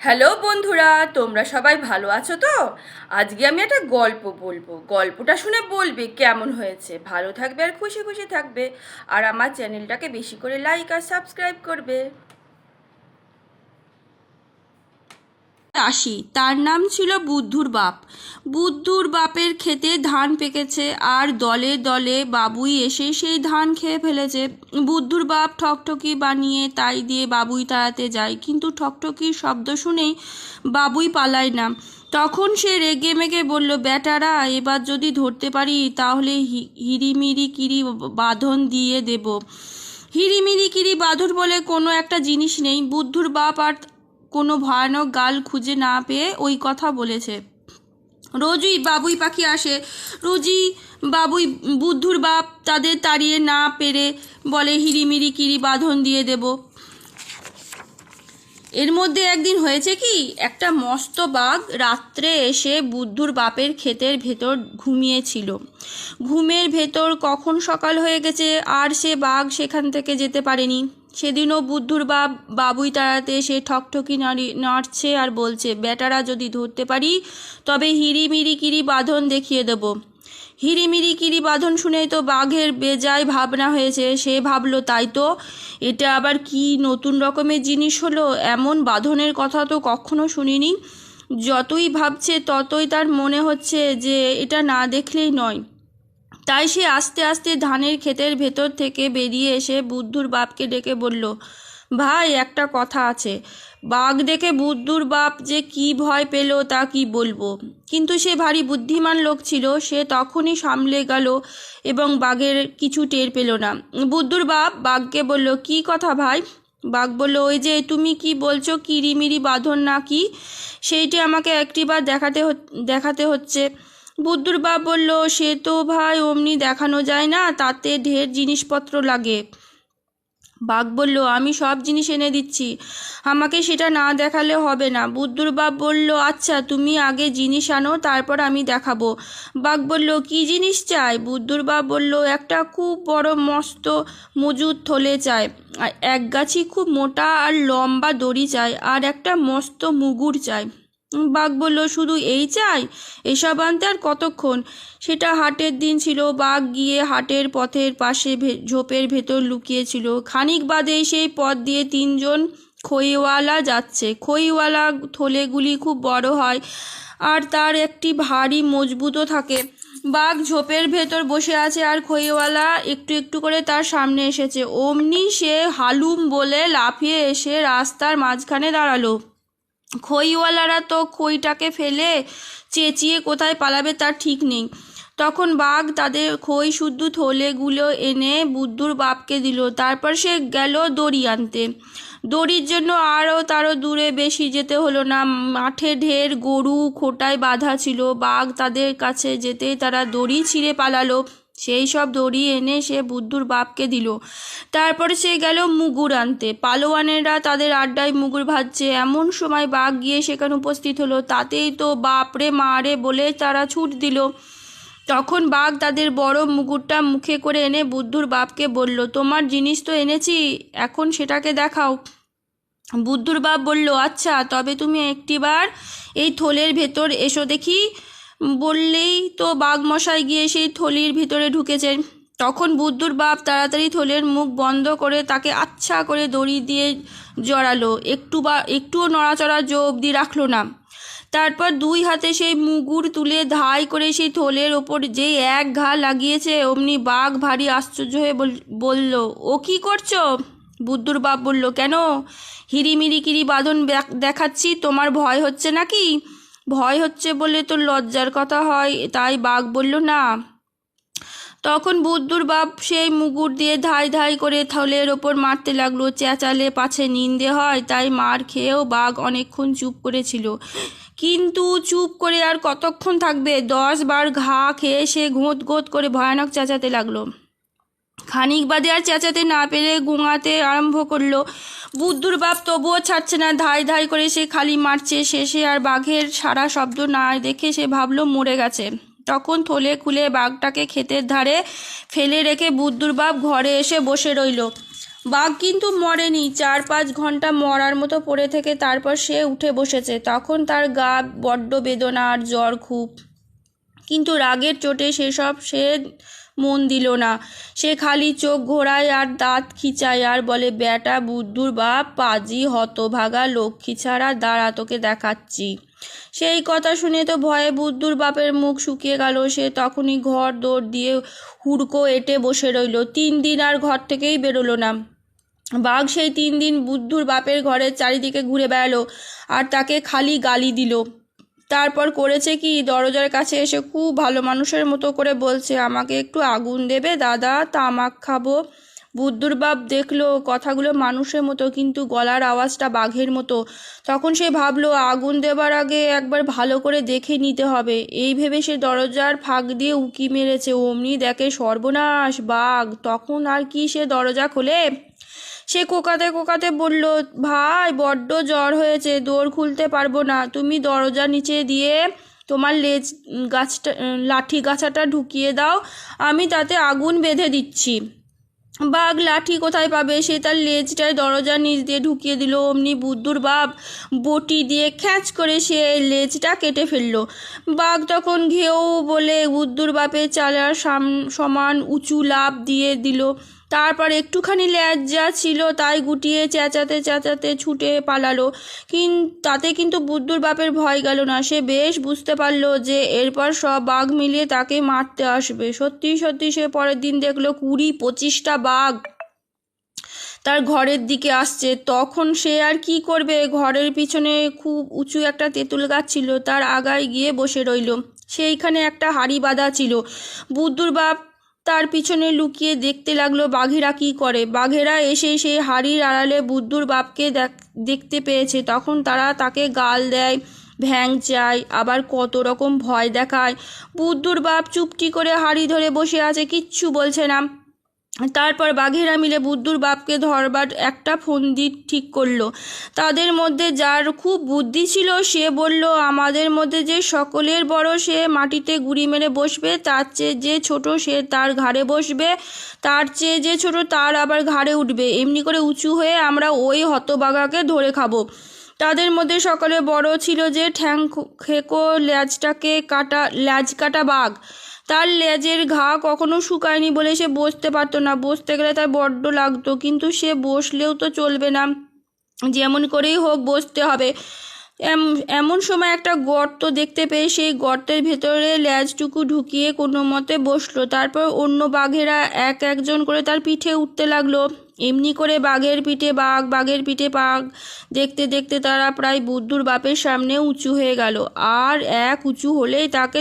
Hello বন্ধুরা, তোমরা সবাই ভালো আছো তো? আজকে আমি একটা গল্প বলবো। গল্পটা শুনে বলবে কেমন হয়েছে। ভালো থাকবে আর খুশি খুশি থাকবে। আর আমার চ্যানেলটাকে বেশি করে লাইক আর সাবস্ক্রাইব করবে। চাষি, তার নাম ছিল বুদ্ধুর বাপ। বুদ্ধুর বাপের ক্ষেতে ধান পেকেছে আর দলে দলে বাবুই এসে সেই ধান খেয়ে ফেলেছে। বুদ্ধুর বাপ ঠকঠকি বানিয়ে তাই দিয়ে বাবুই তাড়াতে যায়, কিন্তু ঠকঠকির শব্দ শুনেই বাবুই পালায় না। তখন সে রেগে মেগে বলল, বেটারা, এবার যদি ধরতে পারি তাহলে হিরিমিরি কিরি বাঁধন দিয়ে দেব। হিরিমিরি কিরি বাঁধন বলে কোনো একটা জিনিস নেই। বুদ্ধুর বাপ আর কোনো ভয়ানক গাল খুঁজে না পেয়ে ওই কথা বলেছে। রোজই বাবুই পাখি আসে। রোজই বাবুই বুদ্ধুর বাপ তাদের তাড়িয়ে না পেরে বলে, হিরিমিরি কিরি বাঁধন দিয়ে দেব। এর মধ্যে একদিন হয়েছে কি, একটা মস্ত বাঘ রাত্রে এসে বুদ্ধুর বাপের ক্ষেতের ভেতর ঘুমিয়েছিল। ঘুমের ভেতর কখন সকাল হয়ে গেছে আর সে বাঘ সেখান থেকে যেতে পারেনি। সেদিনও বুদ্ধুর বাপ বাবুই তাড়াতে সে ঠকঠকি নাড়ছে আর বলছে, বেটারা যদি ধরতে পারি তবে হিরিমিরি কিরি বাঁধন দেখিয়ে দেব। হিরিমিরি কিরি বাঁধন শুনেই তো বাঘের বেজায় ভাবনা হয়েছে। সে ভাবলো, তাই তো, এটা আবার কি নতুন রকমের জিনিস হলো? এমন বাঁধনের কথা তো কখনো শুনিনি। যতই ভাবছে ততই তার মনে হচ্ছে যে এটা না দেখলেই নয়। তাই সে আস্তে আস্তে ধানের ক্ষেতের ভেতর থেকে বেরিয়ে এসে বুদ্ধুর বাপকে ডেকে বলল, ভাই, একটা কথা আছে। বাঘ দেখে বুদ্ধুর বাপ যে কি ভয় পেল তা কি বলবো। কিন্তু সে ভারী বুদ্ধিমান লোক ছিল। সে তখনই সামলে গেল এবং বাঘের কিছু টের পেল না। বুদ্ধুর বাপ বাঘকে বলল, কি কথা ভাই? বাঘ বলল, ওই যে তুমি কি বলছো কিরিমিরি বাঁধন না কি, সেইটি আমাকে একটিবার দেখাতে হচ্ছে। বুদ্ধুর বাপ বলল, সে তো ভাই অমনি দেখানো যায় না, তাতে ঢের জিনিসপত্র লাগে। বাঘ বলল, আমি সব জিনিস এনে দিচ্ছি, আমাকে সেটা না দেখালে হবে না। বুদ্ধুর বাপ বলল, আচ্ছা, তুমি আগে জিনিস আনো, তারপর আমি দেখাবো। বাঘ বলল, কি জিনিস চাই? বুদ্ধুর বাপ বলল, একটা খুব বড় মস্ত মজুদ থলে চাই, আর এক গাছি খুব মোটা আর লম্বা দড়ি চাই, আর একটা মস্ত মুগুর চাই। বাঘ বলল, শুধু এই চাই? এসব আনতে আর কতক্ষণ? সেটা হাটের দিন ছিল। বাঘ গিয়ে হাটের পথের পাশে ঝোপের ভেতর লুকিয়েছিল। খানিক বাদেই সেই পথ দিয়ে তিনজন খইওয়ালা যাচ্ছে। খইওয়ালা থলেগুলি খুব বড় হয় আর তার একটি ভারী মজবুতও থাকে। বাঘ ঝোপের ভেতর বসে আছে আর খইওয়ালা একটু একটু করে তার সামনে এসেছে। অমনি সে হালুম বলে লাফিয়ে এসে রাস্তার মাঝখানে দাঁড়ালো। খইওয়ালারা তো খইটাকে ফেলে চেঁচিয়ে কোথায় পালাবে তার ঠিক নেই। তখন বাঘ তাদের খই শুদ্ধ থলেগুলো এনে বুদ্ধুর বাপকে দিল। তারপর সে গেল দড়ি আনতে। দড়ির জন্য তারও দূরে বেশি যেতে হলো না। মাঠে ঢের গরু খোঁটায় বাঁধা ছিল। বাঘ তাদের কাছে যেতেই তারা দড়ি ছিঁড়ে পালালো। সেই সব দড়ি এনে সে বুদ্ধুর বাপকে দিল। তারপরে সে গেল মুগুর আনতে। পালোয়ানেরা তাদের আড্ডায় মুগুর ভাজছে। এমন সময় বাঘ গিয়ে সেখানে উপস্থিত হলো। তাতেই তো বাপরে মারে বলে তারা ছুট দিল। তখন বাঘ তাদের বড় মুগুরটা মুখে করে এনে বুদ্ধুর বাপকে বলল, তোমার জিনিস তো এনেছি, এখন সেটাকে দেখাও। বুদ্ধুর বাপ বলল, আচ্ছা, তবে তুমি একটিবার এই থলের ভেতর এসো দেখি। বললেই তো বাঘমশাই গিয়ে সেই থলির ভিতরে ঢুকেছেন। তখন বুদ্ধুর বাপ তাড়াতাড়ি থলের মুখ বন্ধ করে তাকে আচ্ছা করে দড়ি দিয়ে জড়ালো। একটুও নড়াচড়া অবধি রাখলো না। তারপর দুই হাতে সেই মুগুর তুলে ধাই করে সেই থলের ওপর যেই এক ঘা লাগিয়েছে, অমনি বাঘ ভারী আশ্চর্য হয়ে বলল, ও কি করছো? বুদ্ধুর বাপ বলল, কেন, হিরিমিরি কিরি বাঁধন দেখাচ্ছি, তোমার ভয় হচ্ছে নাকি? ভয় হচ্ছে বলে তো লজ্জার কথা হয়। তাই বাঘ বলল, না। তখন বুদ্ধুর বাপ সেই মুগুর দিয়ে ধাই ধাই করে থলের ওপর মারতে লাগলো। চেঁচালে পাছে নিন্দে হয়, তাই মার খেয়েও বাঘ অনেকক্ষণ চুপ করেছিল। কিন্তু চুপ করে আর কতক্ষণ থাকবে? 10 বার ঘা খেয়ে সে ঘোঁত ঘোঁত করে ভয়ানক চেঁচাতে লাগলো। খানিক বাদে আর চেঁচাতে না পেরে গুঙাতে আরম্ভ করলো। বুদ্ধুর বাপ তবুও ছাড়ছে না। ধাই ধাই করে সে খালি মারছে। শেষে আর বাঘের সারা শব্দ না দেখে সে ভাবলো মরে গেছে। তখন থলে খুলে বাঘটাকে ক্ষেতের ধারে ফেলে রেখে বুদ্ধুর বাপ ঘরে এসে বসে রইল। বাঘ কিন্তু মরেনি, 4-5 ঘন্টা মরার মতো পড়ে থেকে তারপর সে উঠে বসেছে। তখন তার গা বড্ড বেদনা আর জ্বর খুব, কিন্তু রাগের চোটে সেসব সে মন দিল না। সে খালি চোখ ঘোরায় আর দাঁত খিচায় আর বলে, বেটা বুদ্ধুর বাপ, পাজি হতভাগা লক্ষ্মী ছাড়া, দাঁড়া তোকে দেখাচ্ছি। সেই কথা শুনে তো ভয়ে বুদ্ধুর বাপের মুখ শুকিয়ে গেল। সে তখনই ঘর দৌড় দিয়ে হুড়কো এঁটে বসে রইল। 3 দিন আর ঘর থেকেই বেরোলো না। বাঘ সেই 3 দিন বুদ্ধুর বাপের ঘরের চারিদিকে ঘুরে বেড়ালো আর তাকে খালি গালি দিল। তারপর করেছে কি, দরজার কাছে এসে খুব ভালো মানুষের মতো করে বলছে, আমাকে একটু আগুন দেবে দাদা, তামাক খাবো। বুদ্ধুর বাপ দেখলো কথাগুলো মানুষের মতো, কিন্তু গলার আওয়াজটা বাঘের মতো। তখন সে ভাবলো আগুন দেবার আগে একবার ভালো করে দেখে নিতে হবে। এই ভেবে সে দরজার ফাঁক দিয়ে উঁকি মেরেছে। অমনি দেখে সর্বনাশ, বাঘ! তখন আর কি সে দরজা খোলে? সে কোকাতে কোকাতে বলল, ভাই বড্ড জ্বর হয়েছে, দৌড় খুলতে পারবো না, তুমি দরজা নিচে দিয়ে তোমার লাঠি গাছাটা ঢুকিয়ে দাও, আমি তাতে আগুন বেঁধে দিচ্ছি। বাঘ লাঠি কোথায় পাবে? সে তার লেজটায় দরজার নিচ দিয়ে ঢুকিয়ে দিল। অমনি বুদ্ধুর বাপ বটি দিয়ে খ্যাঁচ করে সে লেজটা কেটে ফেলল। বাঘ তখন ঘেউ বলে বুদ্ধুর বাপের চালার সমান উঁচু লাফ দিয়ে দিল। তারপর একটুখানি লেজ যা ছিল তাই গুটিয়ে চেঁচাতে চেঁচাতে ছুটে পালালো। তাতে কিন্তু বুদ্ধুর বাপের ভয় গেল না। সে বেশ বুঝতে পারল যে এরপর সব বাঘ মিলিয়ে তাকে মারতে আসবে। সত্যি সত্যি সে পরের দিন দেখলো 20-25টা বাঘ তার ঘরের দিকে আসছে। তখন সে আর কি করবে? ঘরের পিছনে খুব উঁচু একটা তেঁতুল গাছ ছিল, তার আগায় গিয়ে বসে রইল। সেইখানে একটা হাঁড়ি বাঁধা ছিল। বুদ্ধুর বাপ তার পিছনে লুকিয়ে দেখতে লাগলো বাঘেরা কি করে। বাঘেরা এসে সেই হাঁড়ির আড়ালে বুদ্ধুর বাপকে দেখতে পেয়েছে। তখন তারা তাকে গাল দেয়, ভ্যাং চায়, আবার কত রকম ভয় দেখায়। বুদ্ধুর বাপ চুপটি করে হাঁড়ি ধরে বসে আছে, কিচ্ছু বলছে না। তারপর বাঘেরা মিলে বুদ্ধুর বাপকে ধরবার একটা ফন্দি ঠিক করলো। তাদের মধ্যে যার খুব বুদ্ধি ছিল সে বলল, আমাদের মধ্যে যে সকলের বড় সে মাটিতে গুড়ি মেরে বসবে, তার চেয়ে যে ছোট সে তার ঘাড়ে বসবে, তার চেয়ে যে ছোট তার আবার ঘাড়ে উঠবে। এমনি করে উঁচু হয়ে আমরা ওই হতবাগাকে ধরে খাবো। তাদের মধ্যে সকলে বড় ছিল যে ঠ্যাং খেকো ল্যাজ কাটা বাঘ। তার লেজের ঘা কখনো শুকায়নি বলে সে বসতে পারতো না। বসতে গেলে তার বড্ড লাগতো, কিন্তু সে বসলেও তো চলবে না, যেমন করেই হোক বসতে হবে। এমন সময় একটা গর্ত দেখতে পেয়ে সেই গর্তের ভেতরে লেজটুকু ঢুকিয়ে কোনো মতে বসলো। তারপর অন্য বাঘেরা এক একজন করে তার পিঠে উঠতে লাগলো। এমনি করে বাঘের পিঠে বাঘ, বাঘের পিঠে বাঘ দেখতে দেখতে তারা প্রায় বুদ্ধুর বাপের সামনে উঁচু হয়ে গেল। আর এক উঁচু হলেই তাকে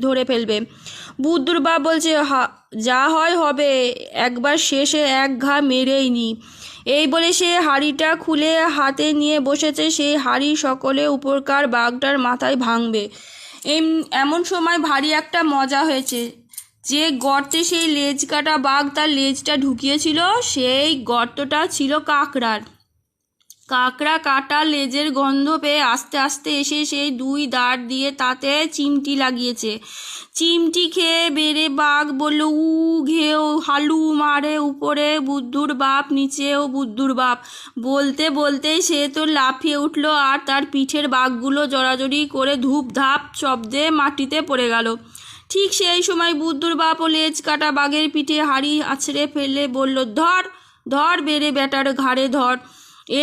ধরে ফেলবে। বুদ্ধুর বাপ বলছে, যা হয় হবে, একবার শেষে এক ঘা মেরেই নি। এই বলে সে হাঁড়িটা খুলে হাতে নিয়ে বসেছে। সেই হাঁড়ি সকলে উপরকার বাঘটার মাথায় ভাঙবে। এমন সময় ভারী একটা মজা হয়েছে। যে গর্তে সেই লেজ কাটা বাঘ তার লেজটা ঢুকিয়েছিল, সেই গর্তটা ছিল কাকড়ার। কাকড়া কাটা লেজের গন্ধ পেয়ে আস্তে আস্তে এসে সেই 2 দাঁত দিয়ে তাতে চিমটি লাগিয়েছে। চিমটি খেয়ে বেড়ে বাঘ বলল, উ ঘেউ হালু মারে উপরে বুদ্ধুর বাপ, নিচেও বুদ্ধুর বাপ। বলতে বলতেই সে তো লাফিয়ে উঠল আর তার পিঠের বাঘগুলো জড়াজড়ি করে ধূপ ধাপ শব্দে মাটিতে পড়ে গেল। ঠিক সেই সময় বুদ্ধুর বাপও লেজ কাটা বাঘের পিঠে হাঁড়ি আছড়ে ফেলে বলল, ধর ধর বেড়ে বেটার ঘাড়ে ধর।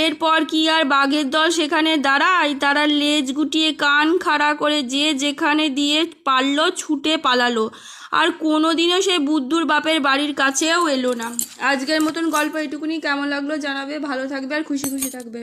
এরপর কি আর বাঘের দল সেখানে দাঁড়ায়? তারা লেজ গুটিয়ে কান খাড়া করে যে যেখানে দিয়ে পারল ছুটে পালালো। আর কোনোদিনও সে বুদ্ধুর বাপের বাড়ির কাছেও এলো না। আজকের মতন গল্প এটুকুনি। কেমন লাগলো জানাবে। ভালো থাকবে আর খুশি খুশি থাকবে।